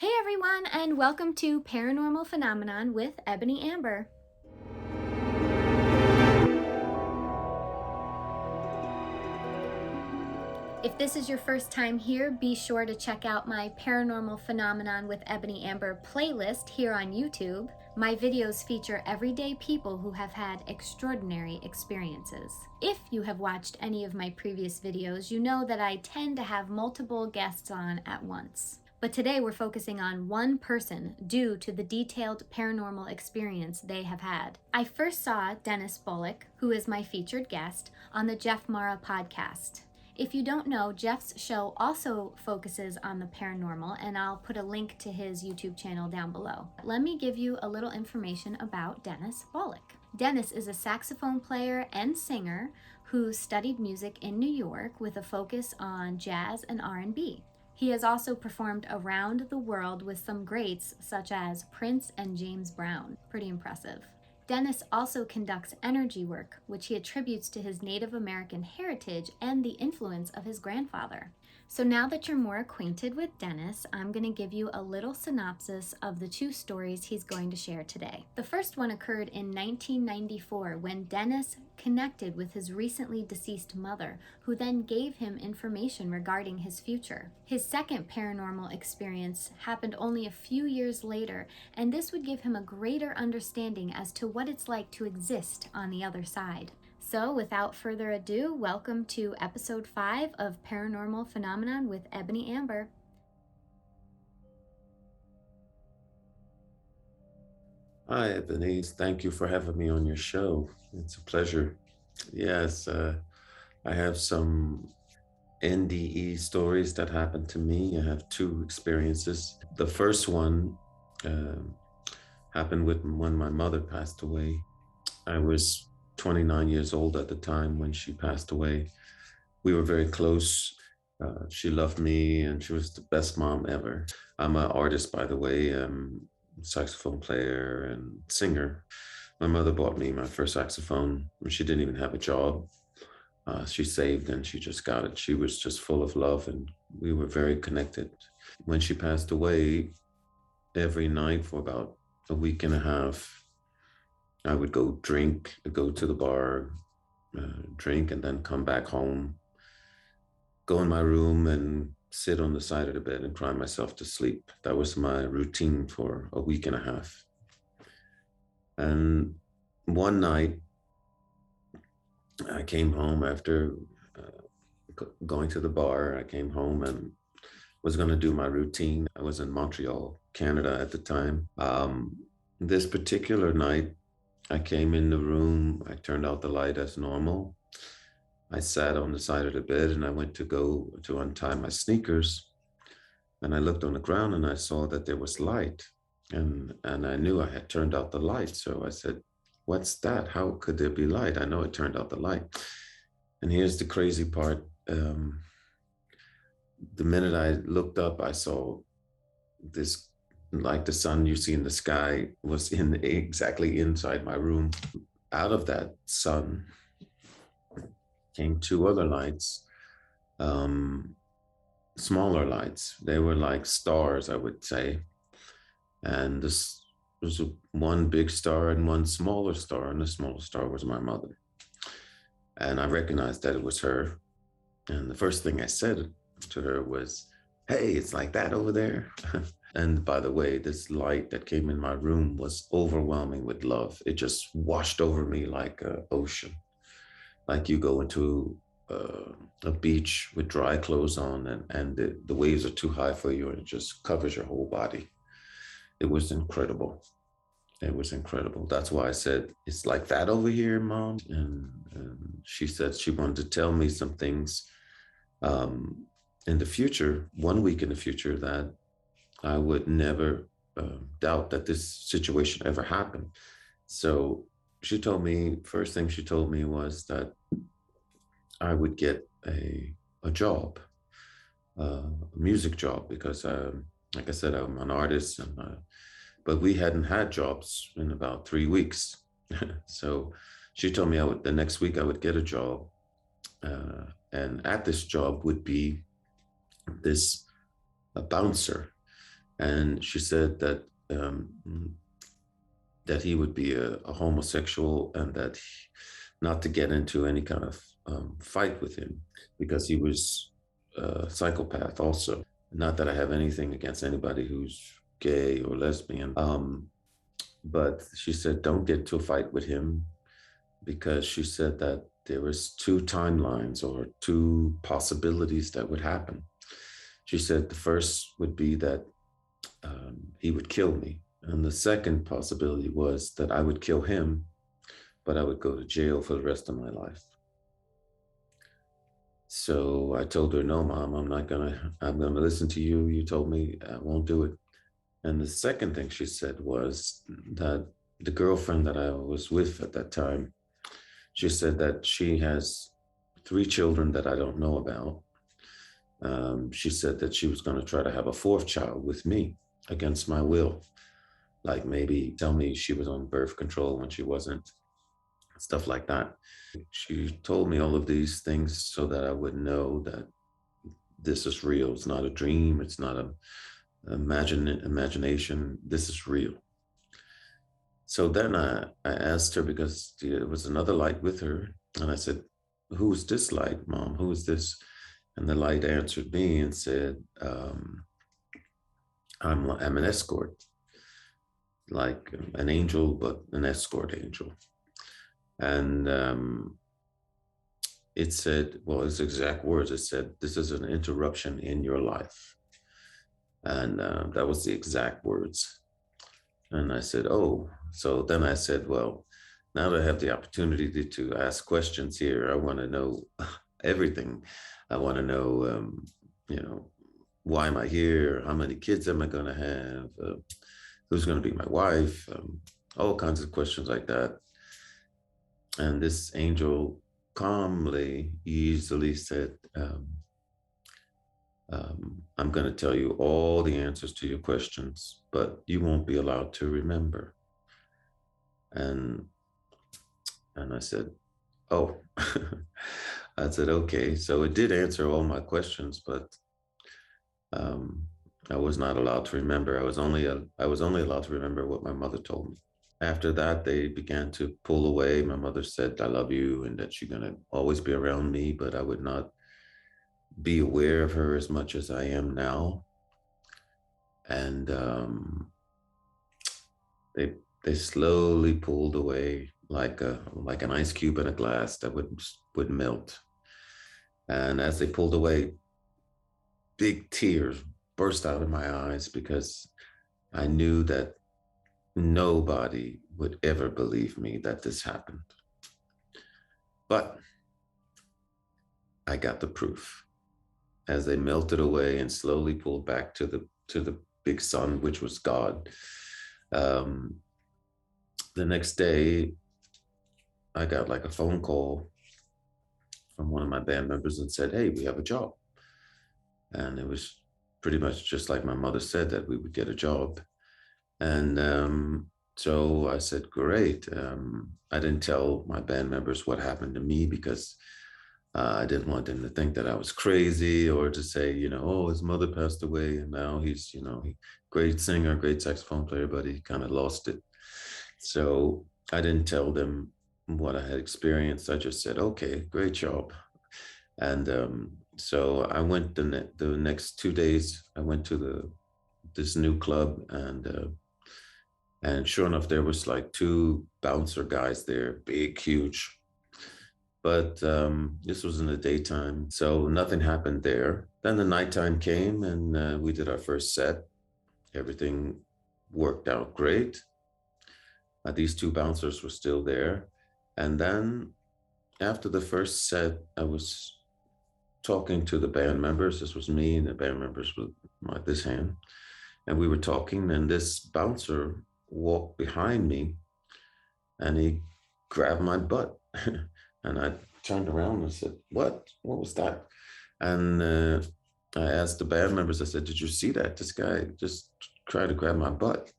Hey everyone, and welcome to Paranormal Phenomenon with Ebony Amber. If this is your first time here, be sure to check out my Paranormal Phenomenon with Ebony Amber playlist here on YouTube. My videos feature everyday people who have had extraordinary experiences. If you have watched any of my previous videos, you know that I tend to have multiple guests on at once. But today we're focusing on one person due to the detailed paranormal experience they have had. I first saw Dennis Bullock, who is my featured guest, on the Jeff Mara podcast. If you don't know, Jeff's show also focuses on the paranormal, and I'll put a link to his YouTube channel down below. Let me give you a little information about Dennis Bullock. Dennis is a saxophone player and singer who studied music in New York with a focus on jazz and R&B. He has also performed around the world with some greats such as Prince and James Brown. Pretty impressive. Dennis also conducts energy work, which he attributes to his Native American heritage and the influence of his grandfather. So now that you're more acquainted with Dennis, I'm going to give you a little synopsis of the two stories he's going to share today. The first one occurred in 1994 when Dennis connected with his recently deceased mother, who then gave him information regarding his future. His second paranormal experience happened only a few years later, and this would give him a greater understanding as to what it's like to exist on the other side. So without further ado, welcome to episode 5 of Paranormal Phenomenon with Ebony Amber. Hi, Ebony. Thank you for having me on your show. It's a pleasure. Yes, I have some NDE stories that happened to me. I have two experiences. The first one happened when my mother passed away. I was 29 years old at the time when she passed away. We were very close. She loved me and she was the best mom ever. I'm an artist, by the way, saxophone player and singer. My mother bought me my first saxophone when she didn't even have a job. She saved and she just got it. She was just full of love and we were very connected. When she passed away, every night for about a week and a half, I would go go to the bar, drink, and then come back home, go in my room and sit on the side of the bed and cry myself to sleep. That was my routine for a week and a half. And one night, I came home after going to the bar. I came home and was going to do my routine. I was in Montreal, Canada at the time. This particular night, I came in the room, I turned out the light as normal. I sat on the side of the bed and I went to go to untie my sneakers. And I looked on the ground and I saw that there was light. And I knew I had turned out the light. So I said, what's that? How could there be light? I know it turned out the light. And here's the crazy part. The minute I looked up, I saw this, like the sun you see in the sky was exactly inside my room. Out of that sun came two other lights, smaller lights. They were like stars, I would say. And this was one big star and one smaller star, and the smaller star was my mother. And I recognized that it was her. And the first thing I said to her was, hey, it's like that over there. And by the way, this light that came in my room was overwhelming with love. It just washed over me like an ocean. Like you go into a beach with dry clothes on and the waves are too high for you and it just covers your whole body. It was incredible. It was incredible. That's why I said, it's like that over here, Mom. And she said she wanted to tell me some things in the future, 1 week in the future, that I would never doubt that this situation ever happened. So she told me, first thing she told me was that I would get a job, a music job, because like I said, I'm an artist, but we hadn't had jobs in about 3 weeks. So she told me the next week I would get a job. And at this job would be a bouncer. And she said that he would be a homosexual, and that not to get into any kind of fight with him because he was a psychopath also. Not that I have anything against anybody who's gay or lesbian, but she said don't get to a fight with him, because she said that there was two timelines or two possibilities that would happen. She said the first would be that he would kill me. And the second possibility was that I would kill him, but I would go to jail for the rest of my life. So I told her, no, Mom, I'm gonna listen to you. You told me I won't do it. And the second thing she said was that the girlfriend that I was with at that time, she said that she has 3 children that I don't know about. She said that she was going to try to have a fourth child with me against my will, like maybe tell me she was on birth control when she wasn't, stuff like that. She told me all of these things so that I would know that this is real. It's not a dream. It's not a imagination. This is real. So then I asked her, because there was another light with her, and I said, who's this light, Mom? Who is this? And the light answered me and said, I'm an escort, like an angel, but an escort angel. And it said, well, its exact words, it said, this is an interruption in your life. And that was the exact words. And I said, oh. So then I said, well, now that I have the opportunity to ask questions here, I want to know everything. I want to know, why am I here? How many kids am I going to have? Who's going to be my wife? All kinds of questions like that. And this angel calmly, easily said, I'm going to tell you all the answers to your questions, but you won't be allowed to remember. And I said, oh. I said, okay. So it did answer all my questions, but I was not allowed to remember. I was only allowed to remember what my mother told me. After that, they began to pull away. My mother said, I love you, and that she's going to always be around me, but I would not be aware of her as much as I am now. And they slowly pulled away like an ice cube in a glass that would melt. And as they pulled away, big tears burst out of my eyes, because I knew that nobody would ever believe me that this happened. But I got the proof as they melted away and slowly pulled back to the big sun, which was God. The next day, I got like a phone call from one of my band members and said, hey, we have a job. And it was pretty much just like my mother said, that we would get a job. And so I said, great. I didn't tell my band members what happened to me, because I didn't want them to think that I was crazy, or to say, oh, his mother passed away and now he's, great singer, great saxophone player, but he kind of lost it. So I didn't tell them what I had experienced. I just said, okay, great job. And so I went the next 2 days. I went to this new club, and sure enough, there was like 2 bouncer guys there, big, huge. But this was in the daytime, so nothing happened there. Then the nighttime came, and we did our first set. Everything worked out great. These 2 bouncers were still there. And then after the first set, I was talking to the band members. This was me and the band members with this hand. And we were talking, and this bouncer walked behind me, and he grabbed my butt. And I turned around and said, what was that? And I asked the band members, I said, did you see that? This guy just tried to grab my butt.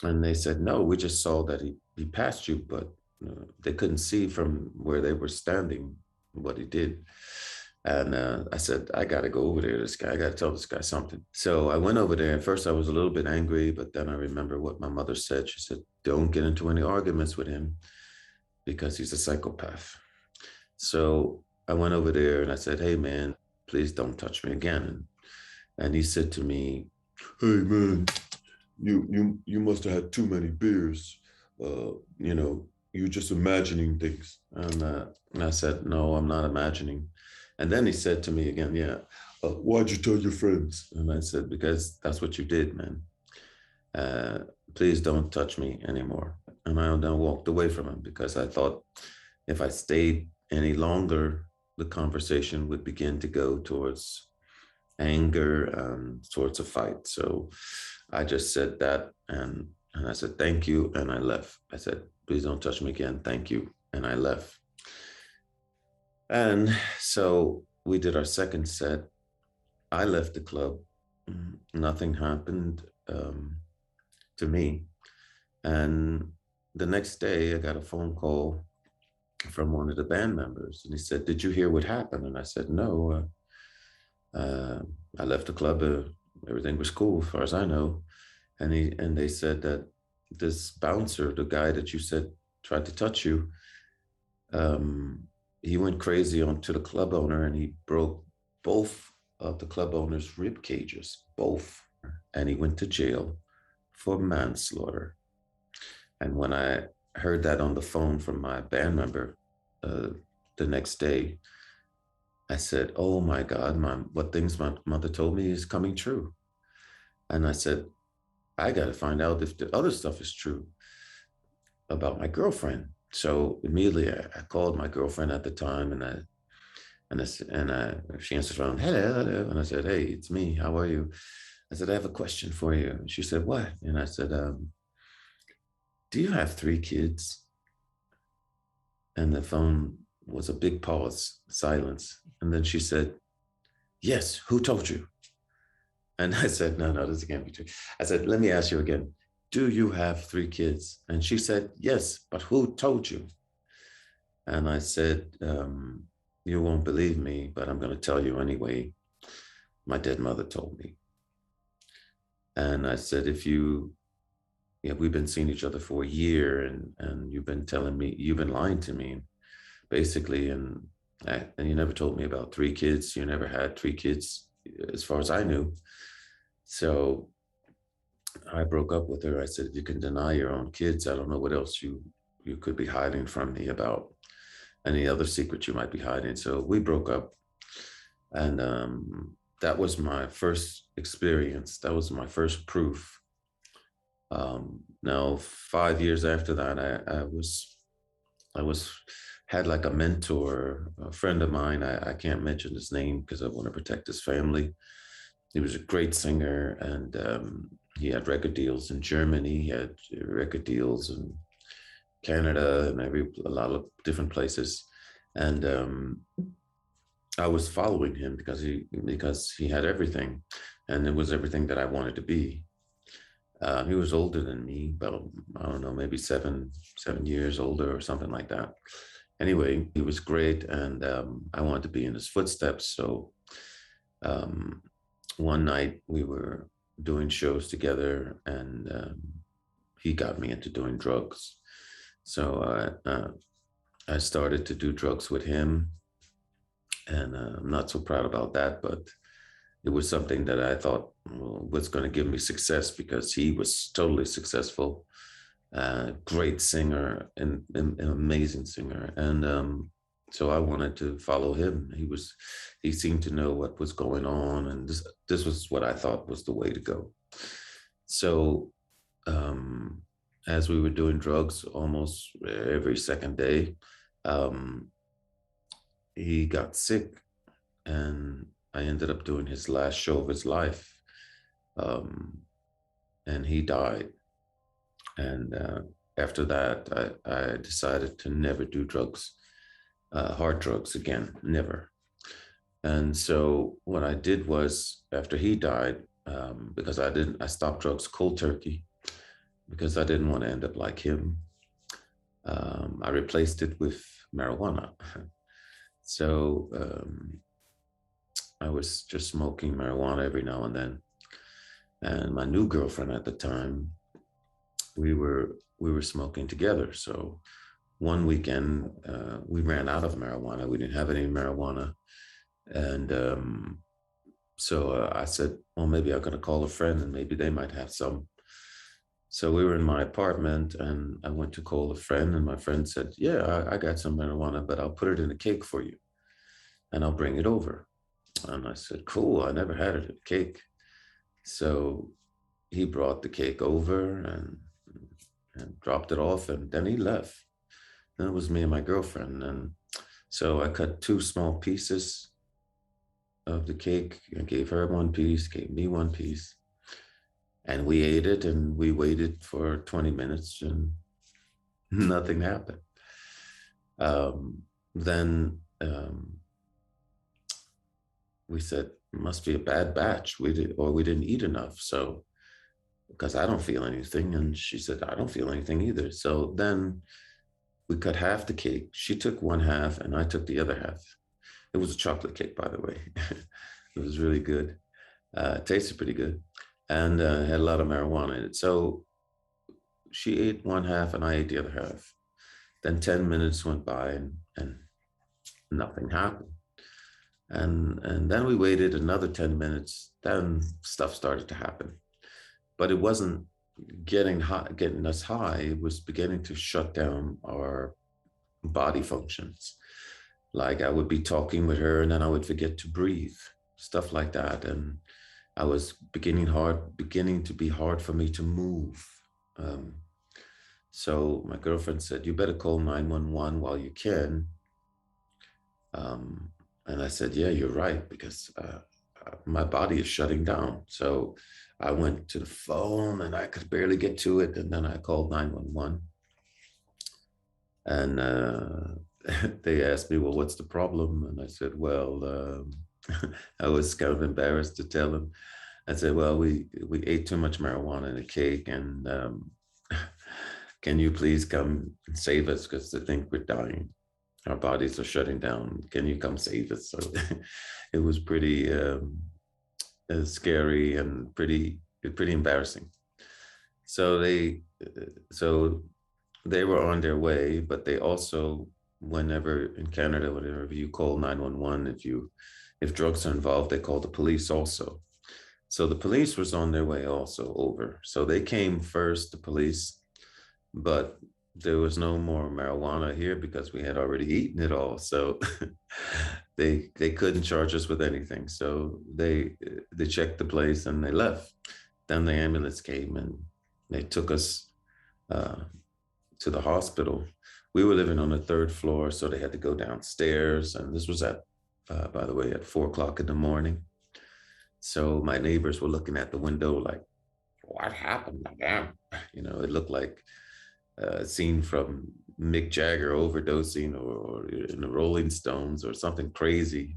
And they said, no, we just saw that he passed you, but they couldn't see from where they were standing what he did. And I said, I got to go over there. This guy, I got to tell this guy something. So I went over there. At first, I was a little bit angry, but then I remember what my mother said. She said, don't get into any arguments with him because he's a psychopath. So I went over there and I said, hey, man, please don't touch me again. And he said to me, hey, man, you must have had too many beers. You know, you're just imagining things. And I said, no, I'm not imagining. And then he said to me again, yeah, why'd you tell your friends? And I said, because that's what you did, man. Uh, Please don't touch me anymore. And I then walked away from him because I thought if I stayed any longer, the conversation would begin to go towards anger and towards a fight. So I just said that and I said, thank you. And I left. I said, please don't touch me again. Thank you. And I left. And so we did our second set. I left the club. Nothing happened to me. And the next day, I got a phone call from one of the band members. And he said, did you hear what happened? And I said, no. I left the club. Everything was cool as far as I know. And they said that this bouncer, the guy that you said tried to touch you, um, he went crazy onto the club owner and he broke both of the club owner's rib cages, both, and he went to jail for manslaughter. And when I heard that on the phone from my band member the next day, I said, "Oh my God, Mom, what things my mother told me is coming true." And I said, "I got to find out if the other stuff is true about my girlfriend." So immediately I called my girlfriend at the time, and she answered the phone, "Hello, hello," and I said, "Hey, it's me. How are you?" I said, "I have a question for you." And she said, "What?" And I said, "Do you have 3 kids?" And the phone was a big pause, silence, and then she said, "Yes. Who told you?" And I said, no, this can't be true. I said, let me ask you again. Do you have 3 kids? And she said, yes, but who told you? And I said, you won't believe me, but I'm going to tell you anyway. My dead mother told me. And I said, we've been seeing each other for a year and you've been telling me, you've been lying to me basically. And you never told me about 3 kids. You never had 3 kids as far as I knew. So I broke up with her. I said, if you can deny your own kids, I don't know what else you could be hiding from me about any other secret you might be hiding. So we broke up. And that was my first experience. That was my first proof. Now, 5 years after that, I was had like a mentor, a friend of mine. I can't mention his name because I want to protect his family. He was a great singer, and he had record deals in Germany. He had record deals in Canada and a lot of different places. And I was following him because he had everything, and it was everything that I wanted to be. He was older than me, about, I don't know, maybe 7 years older or something like that. Anyway, he was great, and I wanted to be in his footsteps. So um, one night we were doing shows together, and he got me into doing drugs. So I started to do drugs with him, and I'm not so proud about that, but it was something that I thought was going to give me success because he was totally successful, great singer and an amazing singer. And so I wanted to follow him. He seemed to know what was going on, and this was what I thought was the way to go. So um, as we were doing drugs almost every second day, um, he got sick, and I ended up doing his last show of his life, um, and he died. And after that, I decided to never do drugs, hard drugs again, never. And so what I did was, after he died, because I stopped drugs cold turkey because I didn't want to end up like him. I replaced it with marijuana. So I was just smoking marijuana every now and then. And my new girlfriend at the time, we were smoking together. So one weekend, we ran out of marijuana. We didn't have any marijuana, and so I said, well, maybe I'm going to call a friend, and maybe they might have some. So we were in my apartment, and I went to call a friend, and my friend said, "Yeah, I got some marijuana, but I'll put it in a cake for you, and I'll bring it over." And I said, "Cool. I never had it in a cake." So he brought the cake over and dropped it off, and then he left. Then it was me and my girlfriend, and so I cut two small pieces of the cake and gave her one piece, gave me one piece, and we ate it. And we waited for 20 minutes, and nothing happened. Then we said, "Must be a bad batch. We didn't eat enough." So because I don't feel anything, and she said, "I don't feel anything either." So then we cut half the cake. She took one half, and I took the other half. It was a chocolate cake, by the way. It was really good. It tasted pretty good, and had a lot of marijuana in it. So she ate one half, and I ate the other half. Then 10 minutes went by, and nothing happened. And then we waited another 10 minutes. Then stuff started to happen, but it wasn't getting us high. It was beginning to shut down our body functions. Like I would be talking with her, and then I would forget to breathe, stuff like that. And I was beginning to be hard for me to move. Um, so my girlfriend said, "You better call 911 while you can." Um, and I said, "Yeah, you're right, because my body is shutting down." So I went to the phone, and I could barely get to it. And then I called 911. And they asked me, "Well, what's the problem?" And I said, "Well," I was kind of embarrassed to tell them. I said, "Well, we ate too much marijuana in a cake, and can you please come and save us, because they think we're dying. Our bodies are shutting down. Can you come save us?" So it was pretty scary and pretty embarrassing. So so they were on their way, but they also, whenever in Canada, whenever you call 911, if drugs are involved, they call the police also. So the police was on their way also over. So they came first, the police, but there was no more marijuana here because we had already eaten it all. So they couldn't charge us with anything. So they checked the place and they left. Then the ambulance came, and they took us uh, to the hospital. We were living on the third floor, so they had to go downstairs. And this was by the way, at 4 o'clock in the morning. So my neighbors were looking at the window like, "What happened to them?" It looked like a scene from Mick Jagger overdosing, or in the Rolling Stones, or something crazy,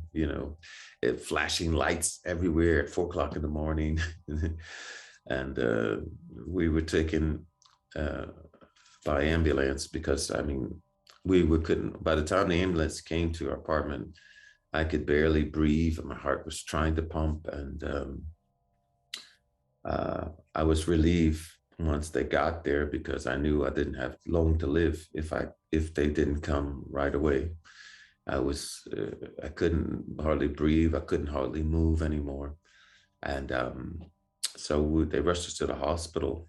flashing lights everywhere at 4 o'clock in the morning. And we were taken by ambulance, because I mean, we couldn't. By the time the ambulance came to our apartment, I could barely breathe. My heart was trying to pump, and I was relieved once they got there, because I knew I didn't have long to live if they didn't come right away. I couldn't hardly breathe. I couldn't hardly move anymore, and so they rushed us to the hospital.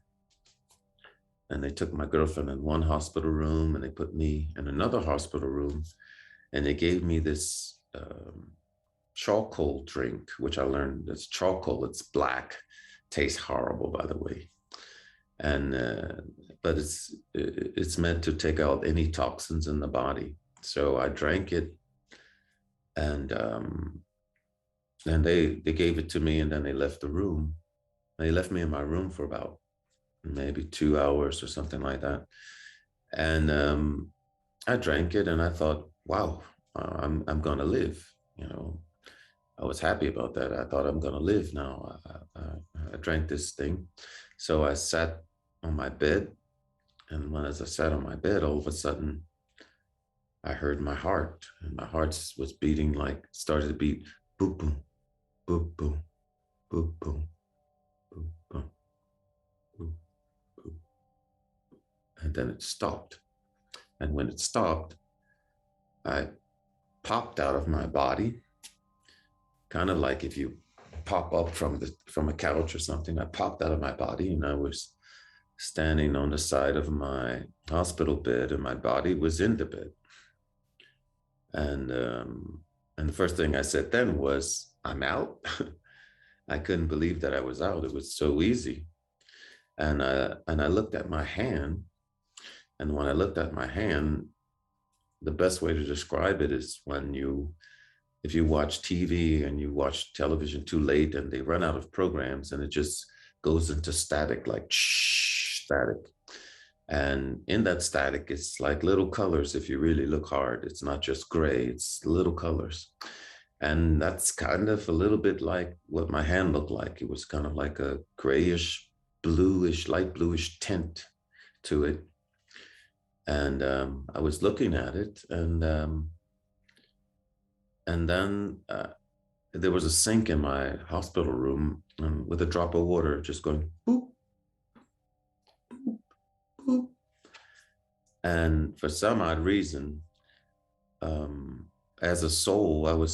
And they took my girlfriend in one hospital room, and they put me in another hospital room, and they gave me this charcoal drink, which I learned it's charcoal. It's black, tastes horrible, by the way, and but it's meant to take out any toxins in the body. So I drank it, and they gave it to me, and then they left the room. They left me in my room for about maybe 2 hours or something like that. And I drank it, and I thought, wow, I'm gonna live. You know, I was happy about that. I thought, I'm gonna live now. I drank this thing, so I sat on my bed, and as I sat on my bed, all of a sudden, I heard my heart, and my heart was beating, like started to beat, boom, boom. boop, boom, boop, boom, boop, boom, boop, boop. And then it stopped. And when it stopped, I popped out of my body, kind of like if you pop up from a couch or something. I popped out of my body and I was standing on the side of my hospital bed, and my body was in the bed. And the first thing I said then was, "I'm out." I couldn't believe that I was out. It was so easy. And I looked at my hand, and when I looked at my hand, the best way to describe it is if you watch TV and you watch television too late and they run out of programs and it just goes into static, like static. And in that static, it's like little colors. If you really look hard, it's not just gray, it's little colors. And that's kind of a little bit like what my hand looked like. It was kind of like a grayish, bluish, light bluish tint to it. And I was looking at it, and then there was a sink in my hospital room, with a drop of water just going boop, boop, boop. And for some odd reason, as a soul,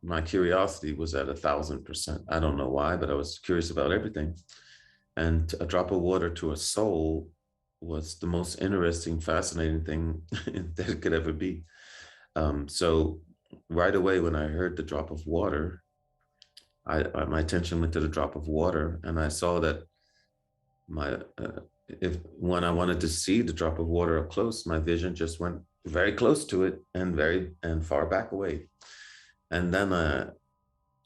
my curiosity was at 1,000%. I don't know why, but I was curious about everything. And a drop of water to a soul was the most interesting, fascinating thing that it could ever be. So right away, when I heard the drop of water, my attention went to the drop of water, and I saw that if when I wanted to see the drop of water up close, my vision just went very close to it and far back away. And then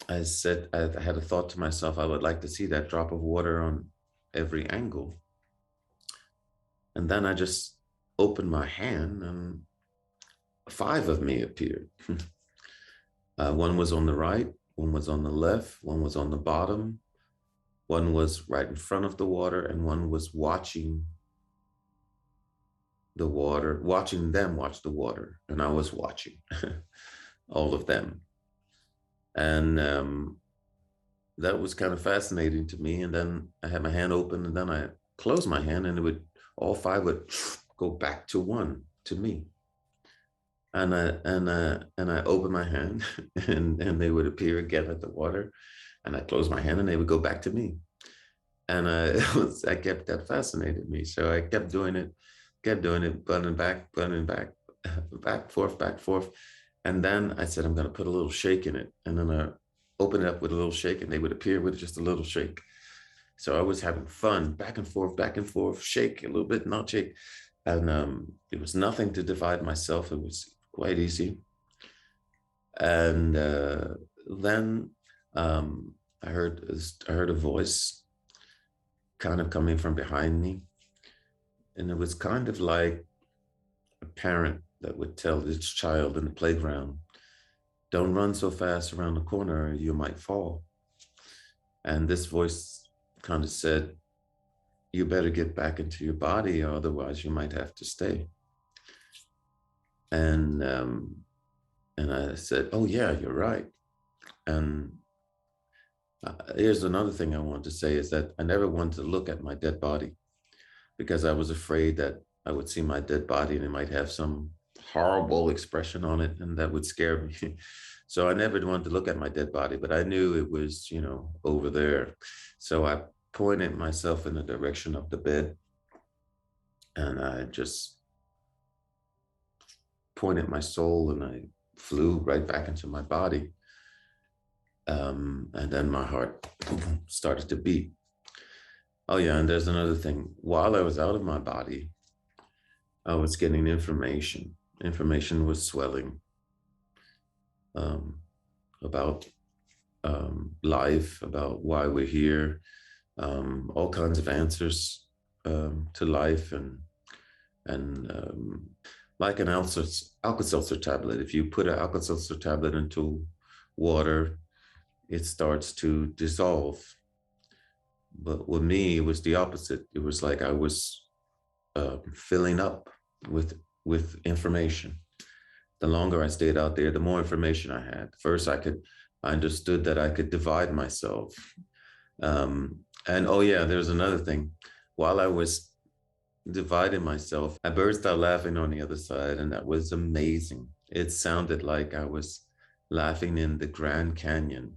I said, I had a thought to myself, I would like to see that drop of water on every angle. And then I just opened my hand, and 5 of me appeared. One was on the right, one was on the left, one was on the bottom, one was right in front of the water, and one was watching the water, watching them watch the water. And I was watching all of them. And that was kind of fascinating to me. And then I had my hand open, and then I closed my hand, and all 5 would go back to one, to me. And I opened my hand, and they would appear again at the water, and I closed my hand, and they would go back to me. And I kept that fascinated me, so I kept doing it, buttoning back, back forth, and then I said, I'm going to put a little shake in it, and then I opened it up with a little shake, and they would appear with just a little shake. So I was having fun, back and forth, shake a little bit, not shake, and it was nothing to divide myself. It was quite easy. And then I heard a voice kind of coming from behind me, and it was kind of like a parent that would tell its child in the playground, "Don't run so fast around the corner, or you might fall." And this voice kind of said, "You better get back into your body, or otherwise you might have to stay." And I said, "Oh yeah, you're right." And here's another thing I want to say is that I never wanted to look at my dead body, because I was afraid that I would see my dead body and it might have some horrible expression on it, and that would scare me. So I never wanted to look at my dead body, but I knew it was, over there. So I pointed myself in the direction of the bed, and I just pointed my soul, and I flew right back into my body. And then my heart started to beat. Oh yeah, and there's another thing. While I was out of my body, I was getting information. Information was swelling about life, about why we're here, all kinds of answers to life, and like an Alka-Seltzer tablet. If you put an Alka-Seltzer tablet into water, it starts to dissolve. But with me, it was the opposite. It was like I was filling up with information. The longer I stayed out there, the more information I had. First, I could I understood that I could divide myself. And oh yeah, there's another thing. While I was dividing myself, I burst out laughing on the other side, and that was amazing. It sounded like I was laughing in the Grand Canyon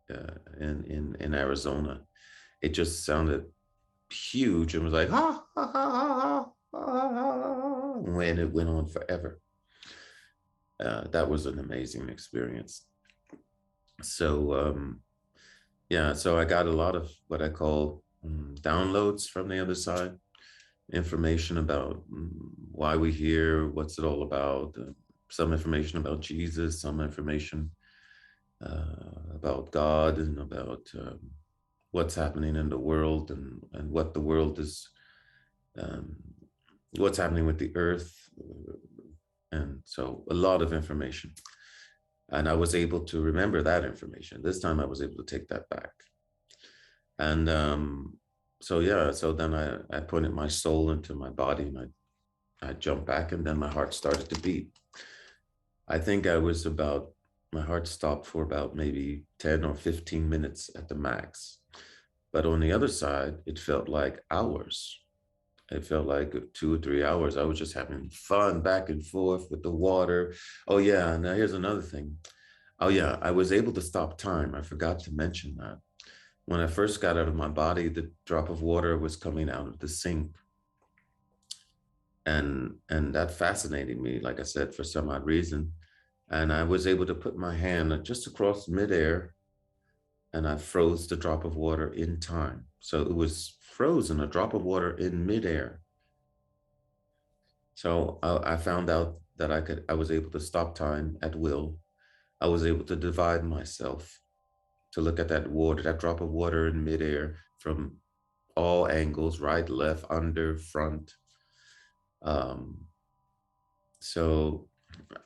in Arizona. It just sounded huge and was like ha ha ha ha ha, ha, when it went on forever. That was an amazing experience. So yeah, so I got a lot of what I call downloads from the other side, information about why we're here, what's it all about, some information about Jesus, some information about God, and about what's happening in the world, and what the world is, um, what's happening with the earth. And so a lot of information. And I was able to remember that information. This time I was able to take that back. And so, yeah, so then I pointed my soul into my body, and I jumped back, and then my heart started to beat. I think my heart stopped for about maybe 10 or 15 minutes at the max. But on the other side, it felt like hours. It felt like 2 or 3 hours. I was just having fun back and forth with the water. Oh, yeah. Now here's another thing. Oh, yeah. I was able to stop time. I forgot to mention that. When I first got out of my body, the drop of water was coming out of the sink. And that fascinated me, like I said, for some odd reason. And I was able to put my hand just across midair, and I froze the drop of water in time. So it was frozen, a drop of water in midair. So I found out that I was able to stop time at will. I was able to divide myself to look at that water, that drop of water in midair, from all angles, right, left, under, front. Um, so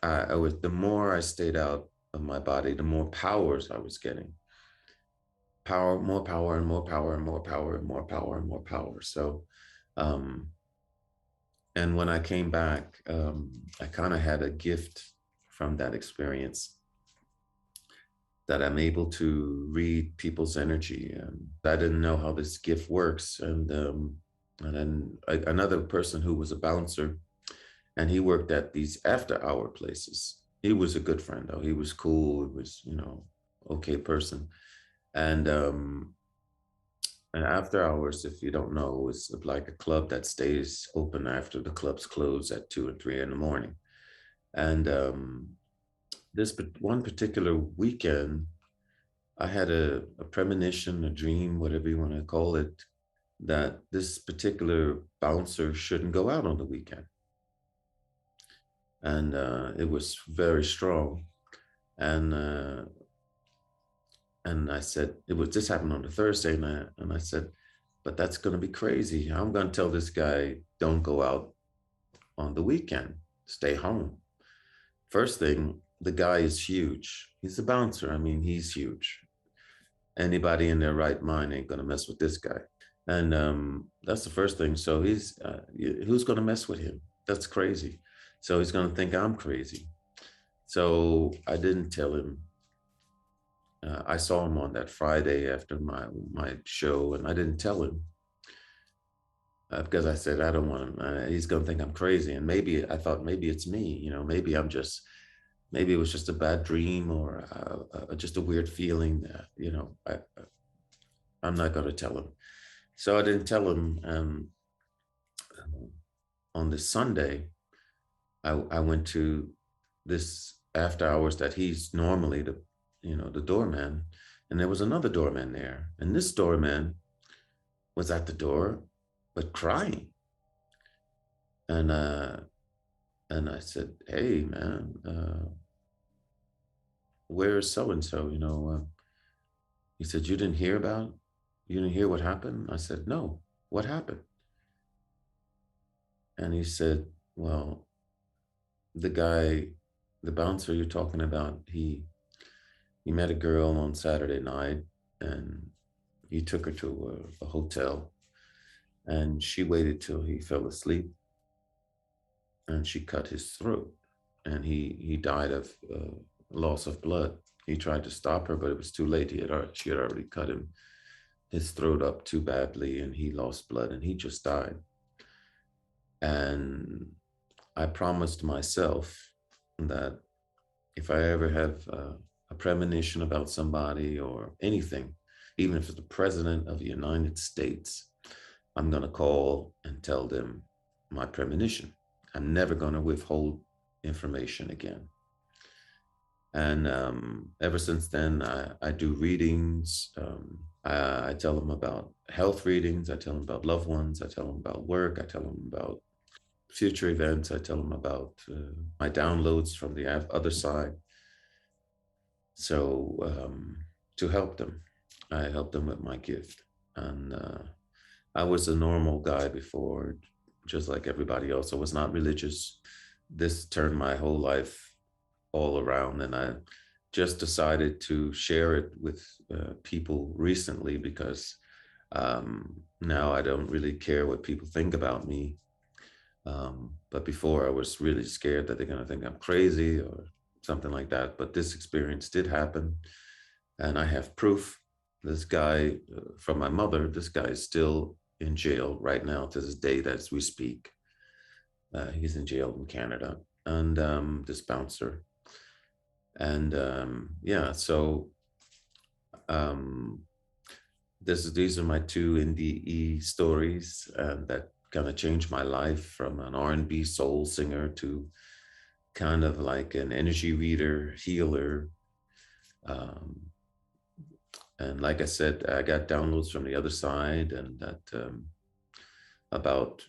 I was, the more I stayed out of my body, the more powers I was getting. Power, more power, and more power, and more power, and more power, and more power. So, um, and when I came back, I kind of had a gift from that experience, that I'm able to read people's energy. And I didn't know how this gift works. And then another person who was a bouncer, and he worked at these after-hour places. He was a good friend, though. He was cool. He was, okay person. And after hours, if you don't know, is like a club that stays open after the clubs close at 2 or 3 in the morning. And this one particular weekend, I had a premonition, a dream, whatever you want to call it, that this particular bouncer shouldn't go out on the weekend. And it was very strong. And I said, this happened on a Thursday, and I said, but that's going to be crazy. I'm going to tell this guy, don't go out on the weekend, stay home. First thing, the guy is huge. He's a bouncer. I mean, he's huge. Anybody in their right mind ain't going to mess with this guy. And that's the first thing. So who's going to mess with him? That's crazy. So he's going to think I'm crazy. So I didn't tell him. I saw him on that Friday after my show, and I didn't tell him because I said, I don't want him. He's going to think I'm crazy. And I thought maybe it's me, maybe maybe it was just a bad dream, or just a weird feeling that, I'm not going to tell him. So I didn't tell him. On this Sunday, I went to this after hours that he's normally the doorman, and there was another doorman there, and this doorman was at the door, but crying. And I said, hey man, where's so-and-so? He said, you didn't hear what happened? I said, no, what happened? And he said, well, the bouncer you're talking about, he met a girl on Saturday night, and he took her to a hotel, and she waited till he fell asleep, and she cut his throat, and he died of loss of blood. He tried to stop her, but it was too late. She had already cut his throat up too badly, and he lost blood, and he just died. And I promised myself that if I ever have a premonition about somebody or anything, even if it's the president of the United States, I'm going to call and tell them my premonition. I'm never going to withhold information again. And ever since then, I do readings. I tell them about health readings. I tell them about loved ones. I tell them about work. I tell them about future events. I tell them about my downloads from the other side. So to help them, I help them with my gift. And I was a normal guy before, just like everybody else. I was not religious. This turned my whole life all around, and I just decided to share it with people recently because now I don't really care what people think about me. But before I was really scared that they're going to think I'm crazy or something like that. But this experience did happen, and I have proof. This guy from my mother, this guy is still in jail right now to this day as we speak. He's in jail in Canada, and this bouncer. And yeah, so these are my two NDE stories that kind of changed my life from an R&B soul singer to kind of like an energy reader, healer. And like I said, I got downloads from the other side, and that about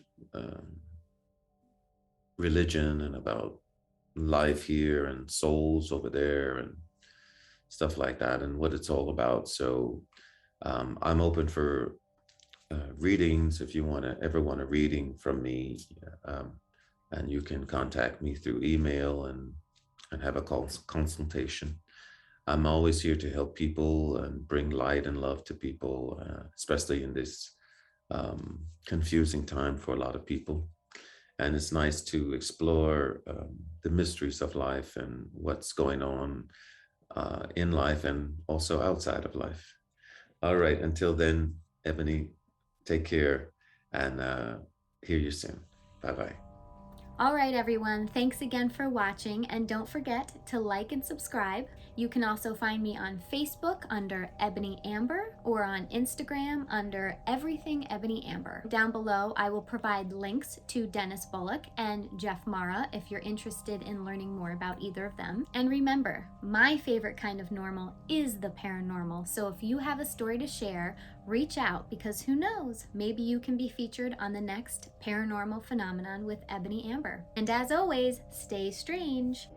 religion and about life here and souls over there and stuff like that, and what it's all about. So I'm open for readings if you ever want a reading from me, and you can contact me through email and have a consultation. I'm always here to help people and bring light and love to people, especially in this confusing time for a lot of people. And it's nice to explore the mysteries of life and what's going on in life and also outside of life. All right, until then, Ebony, take care, and hear you soon. Bye-bye. All right, everyone, thanks again for watching, and don't forget to like and subscribe. You can also find me on Facebook under Ebony Amber or on Instagram under Everything Ebony Amber. Down below, I will provide links to Dennis Bullock and Jeff Mara if you're interested in learning more about either of them. And remember, my favorite kind of normal is the paranormal, so if you have a story to share, reach out, because who knows, maybe you can be featured on the next Paranormal Phenomenon with Ebony Amber. And as always, stay strange.